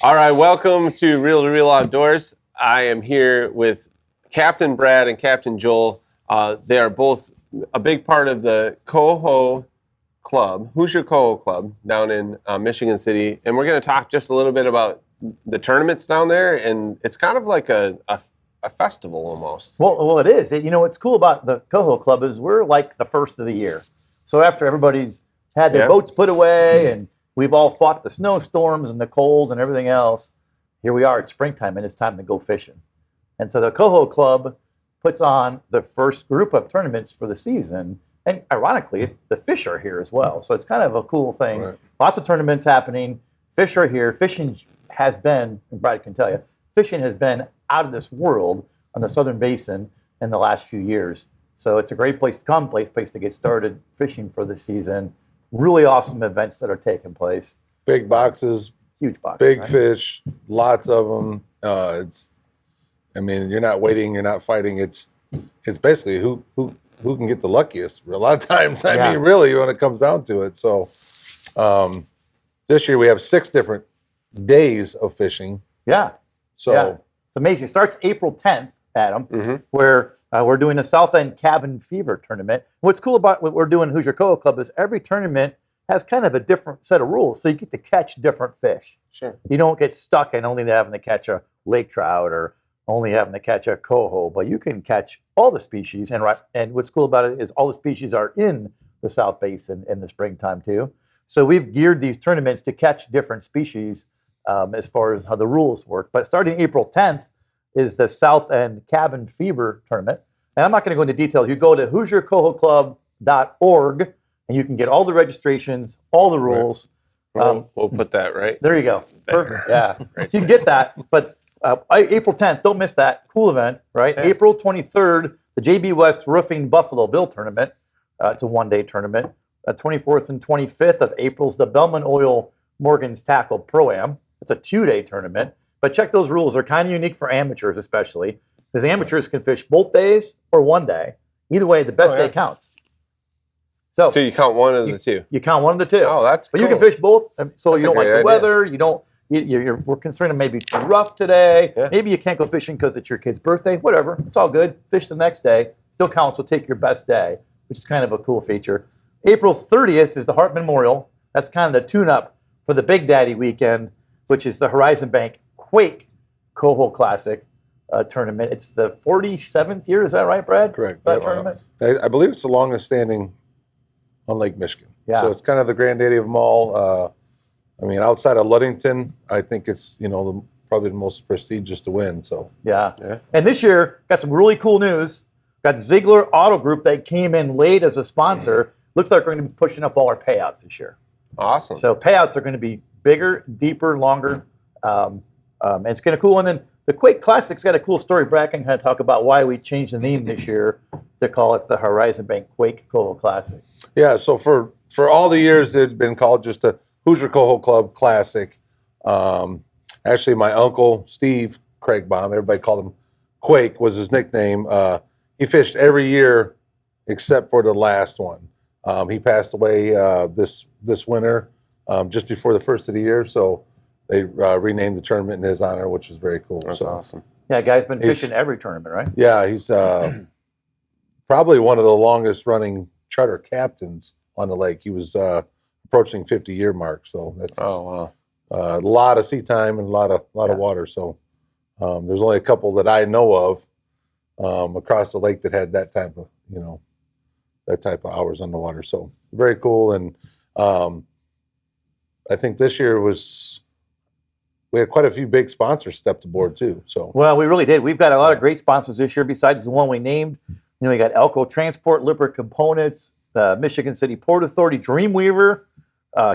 All right, welcome to Real to Real Outdoors. I am here with Captain Brad and Captain Joel. They are both a big part of the Coho Club, Hoosier Coho Club, down in Michigan City. And we're going to talk just a little bit about the tournaments down there. And it's kind of like a festival almost. Well, it is. What's cool about the Coho Club is we're like the first of the year. So after everybody's had their boats put away and we've all fought the snowstorms and the cold and everything else, here we are at springtime and it's time to go fishing. And so the Coho Club puts on the first group of tournaments for the season. And ironically, the fish are here as well. So it's kind of a cool thing. Right. Lots of tournaments happening. Fish are here. Fishing has been, and Brad can tell you, fishing has been out of this world on the Southern Basin in the last few years. So it's a great place to come, place to get started fishing for the season. Really awesome events that are taking place. Big boxes, huge boxes, big fish, lots of them. You're not waiting, you're not fighting. It's basically who can get the luckiest. A lot of times, really, when it comes down to it. So this year we have 6 different days of fishing. Yeah. So it's amazing. It starts April 10th, Adam, where we're doing the South End Cabin Fever tournament. What's cool about what we're doing Hoosier Coho Club is every tournament has kind of a different set of rules, so you get to catch different fish. Sure. You don't get stuck in only having to catch a lake trout or only having to catch a coho, but you can catch all the species. And what's cool about it is all the species are in the South Basin in the springtime too. So we've geared these tournaments to catch different species as far as how the rules work. But starting April 10th is the South End Cabin Fever tournament. And I'm not going to go into details. You go to HoosierCohoClub.org and you can get all the registrations, all the rules. We'll put that right. There you go. Perfect. Yeah. Right So you can get that. But April 10th, don't miss that. Cool event, right? Yeah. April 23rd, the JB West Roofing Buffalo Bill tournament. It's a one-day tournament. 24th and 25th of April's the Bellman Oil Morgan's Tackle Pro-Am. It's a 2-day tournament. But check those rules. They're kind of unique for amateurs especially, because amateurs can fish both days or one day. Either way, the best day counts. So you count one of the two? You count one of the two. Oh, that's cool. But you can fish both. So you don't like the weather. We're concerned it may be too rough today. Yeah. Maybe you can't go fishing because it's your kid's birthday. Whatever. It's all good. Fish the next day. Still counts. So take your best day, which is kind of a cool feature. April 30th is the Hart Memorial. That's kind of the tune-up for the Big Daddy weekend, which is the Horizon Bank Quake Coho Classic tournament. It's the 47th year. Is that right, Brad? Correct. That tournament? I believe it's the longest standing on Lake Michigan. Yeah. So it's kind of the granddaddy of them all. Outside of Ludington, I think it's probably the most prestigious to win. So yeah. And this year got some really cool news. Got Ziegler Auto Group. They came in late as a sponsor. Looks like we're going to be pushing up all our payouts this year. Awesome. So payouts are going to be bigger, deeper, longer. And it's kind of cool. And then the Quake Classic's got a cool story. Brad can kind of talk about why we changed the name this year to call it the Horizon Bank Quake Coho Classic. Yeah. So for all the years it had been called just a Hoosier Coho Club Classic. Actually, my uncle, Steve Craigbaum, everybody called him Quake, was his nickname. He fished every year except for the last one. He passed away this winter, just before the first of the year. So they renamed the tournament in his honor, which is very cool. That's awesome. Yeah, guy's been fishing every tournament, right? Yeah, he's probably one of the longest running charter captains on the lake. He was approaching 50-year mark, so that's a lot of sea time and a lot of water. So there's only a couple that I know of across the lake that had that type of hours on the water. So very cool. And I think this year we had quite a few big sponsors stepped aboard too. So well, we really did. We've got a lot of great sponsors this year besides the one we named. We got Elko Transport, Lippert Components, Michigan City Port Authority, Dreamweaver,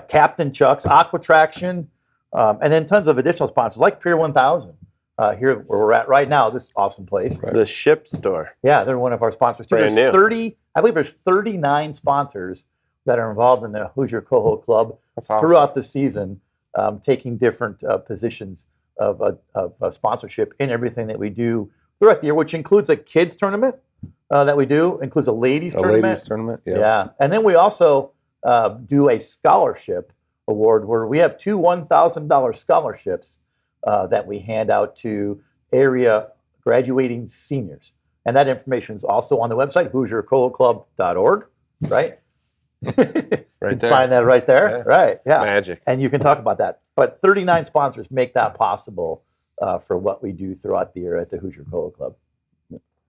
Captain Chuck's, Aquatraction, and then tons of additional sponsors like Pier 1000 here where we're at right now, this awesome place. Right. The Ship Store. Yeah, they're one of our sponsors too. Brand There's new. I believe there's 39 sponsors that are involved in the Hoosier Coho Club throughout the season, taking different positions of sponsorship in everything that we do throughout the year, which includes a kids tournament that we do, includes a ladies tournament. Yeah. And then we also do a scholarship award where we have two $1,000 scholarships that we hand out to area graduating seniors. And that information is also on the website, HoosierCohoClub.org, right? Right You can there. find that right there, Yeah. right? Yeah, Magic. and you can talk about that. But 39 sponsors make that possible for what we do throughout the year at the Hoosier Coho Club.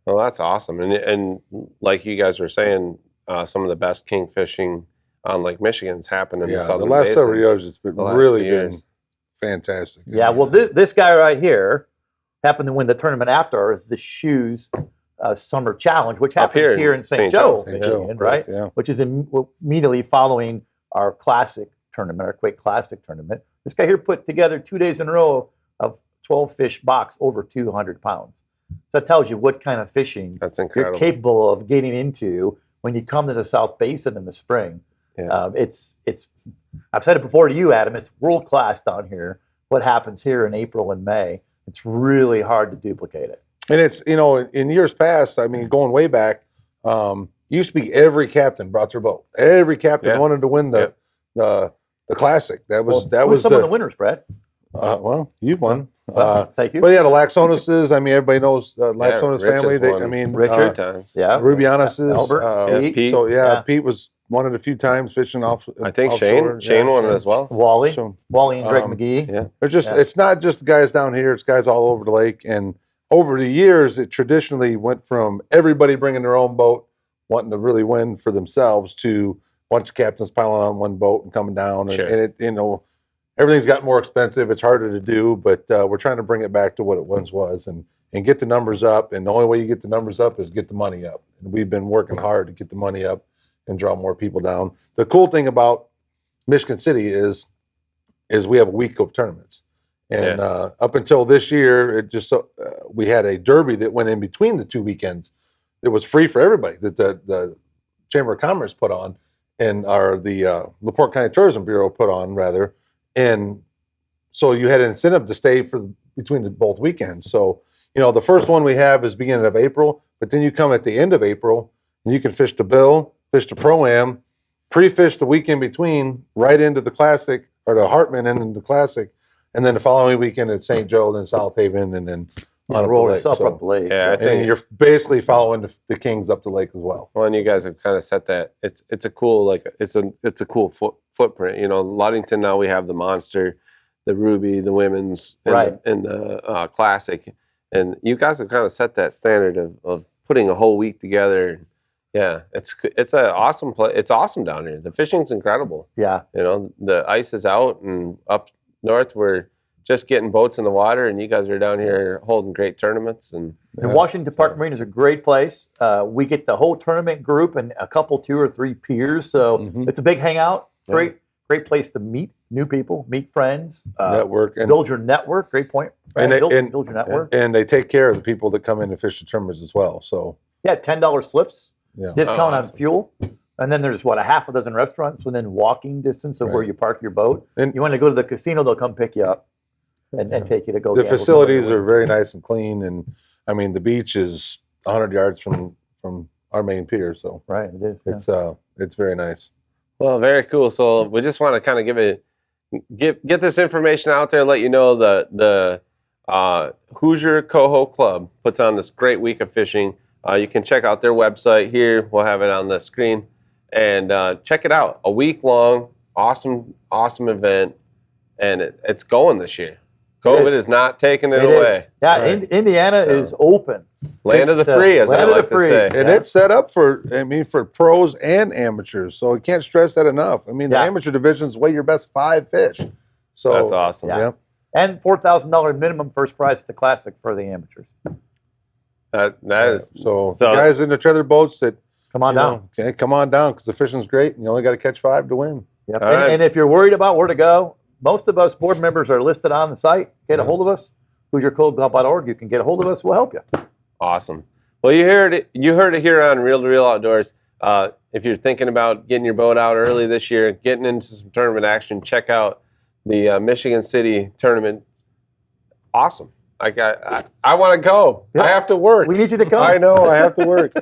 Well, that's awesome. And like you guys were saying, some of the best king fishing on Lake Michigan's happened in the Yeah, southern the last basin. several years it's been The last really few been years. fantastic. Yeah, well, this guy right here happened to win the tournament after ours, the Shoes Summer Challenge, which Up happens here here in in St. St. Joe, Joe. St. Joe, Michigan, correct, right? yeah. Which is immediately following our classic tournament, our Quake Classic tournament. This guy here put together 2 days in a row of 12 fish box over 200 pounds. So that tells you what kind of fishing That's you're incredible. capable of getting into when you come to the South Basin in the spring. Yeah. It's I've said it before to you, Adam, it's world class down here. What happens here in April and May, it's really hard to duplicate it. And it's, in years past, I mean, going way back, used to be every captain brought their boat. Every captain Yeah. wanted to win the classic. That was Who's some of the winners, Brad? well, you've won. Well, thank you. But yeah, the Laxonuses. I mean, everybody knows Laxonus Rich family. has won I mean, Richard. times. Yeah. Rubianuses. Albert, Pete. Pete. So Yeah. Pete was won it a few times fishing off. I think offshore. Shane Yeah, won it as well. Wally, So Wally and Greg Um, McGee. Yeah. They're just, Yeah. it's not just the guys down here, it's guys all over the lake. And over the years, it traditionally went from everybody bringing their own boat, wanting to really win for themselves, to a bunch of captains piling on one boat and coming down. Sure. And it, everything's gotten more expensive. It's harder to do, but we're trying to bring it back to what it once was and get the numbers up. And the only way you get the numbers up is get the money up. And we've been working hard to get the money up and draw more people down. The cool thing about Michigan City is we have a week of tournaments. And up until this year, it just we had a derby that went in between the 2 weekends. It was free for everybody that the Chamber of Commerce put on, and the LaPorte County Tourism Bureau put on rather. And so you had an incentive to stay for between both weekends. So the first one we have is beginning of April, but then you come at the end of April and you can fish the Bill, fish the Pro-Am, pre-fish the weekend between, right into the Classic or the Hartman and into the Classic. And then the following weekend at St. Joe, then South Haven, and then on up the roll lake. yourself So- up the lake. Yeah, I and think you're basically following the Kings up the lake as well. Well, and you guys have kind of set that. It's a cool it's a cool footprint. Ludington now we have the Monster, the Ruby, the women's, and Right. the Classic, and you guys have kind of set that standard of putting a whole week together. Yeah, it's an awesome place. It's awesome down here. The fishing's incredible. Yeah. The ice is out, and up north we're just getting boats in the water, and you guys are down here holding great tournaments. And And Washington Park Marine is a great place. We get the whole tournament group and a couple, 2 or 3 peers. So Mhm. it's a big hangout. Great place to meet new people, meet friends, Network and build your network. Great point. Right? And- build, and- build your network. and they take care of the people that come in to fish the tournaments as well. So Yeah, $10 slips, yeah, discount Oh, on awesome. fuel. And then there's a half a dozen restaurants within walking distance of where Right. you park your boat. And- You want to go to the casino, they'll come pick you up and take you to go. the gamble facilities somewhere. are very nice and clean, and I mean the beach is 100 yards from our main pier, so Right, it is. yeah. it's very nice. Well, very cool. So we just want to kind of get this information out there, let you know the Hoosier Coho Club puts on this great week of fishing. You can check out their website here. We'll have it on the screen, and check it out. A week long, awesome event, and it's going this year. COVID is not taking it It away. is. Yeah, Right. Indiana is open. Land of the It's, free, as I land of the like to free. say. And Yeah. it's set up for pros and amateurs, so I can't stress that enough. I mean, the Yeah. amateur divisions weigh your best 5 fish. So That's awesome. Yeah. Yeah. And $4,000 minimum first prize at the Classic for the amateurs. That is So guys in the trailer boats that Come on down. okay, come on down because the fishing's great, and you only got to catch 5 to win. Yep. All And, right. and if you're worried about where to go, most of us board members are listed on the site. Get a hold of us. HoosierCoho.org. You can get a hold of us. We'll help you. awesome. Well, you heard it here on Reel to Reel Outdoors. If you're thinking about getting your boat out early this year, getting into some tournament action, check out the Michigan City tournament. Awesome. I want to go. Yeah. I have to work. We need you to come. I know I have to work.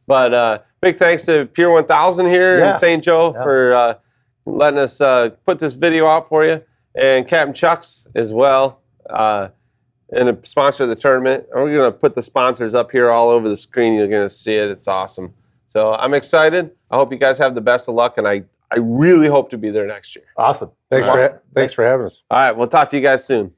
But big thanks to Pier 1000 here Yeah. in St. Joe Yeah. for letting us put this video out for you, and Captain Chuck's as well. and a sponsor of the tournament. We're going to put the sponsors up here all over the screen. You're going to see it. It's awesome. So I'm excited. I hope you guys have the best of luck, and I really hope to be there next year. Awesome. Thanks for having us. All right, we'll talk to you guys soon.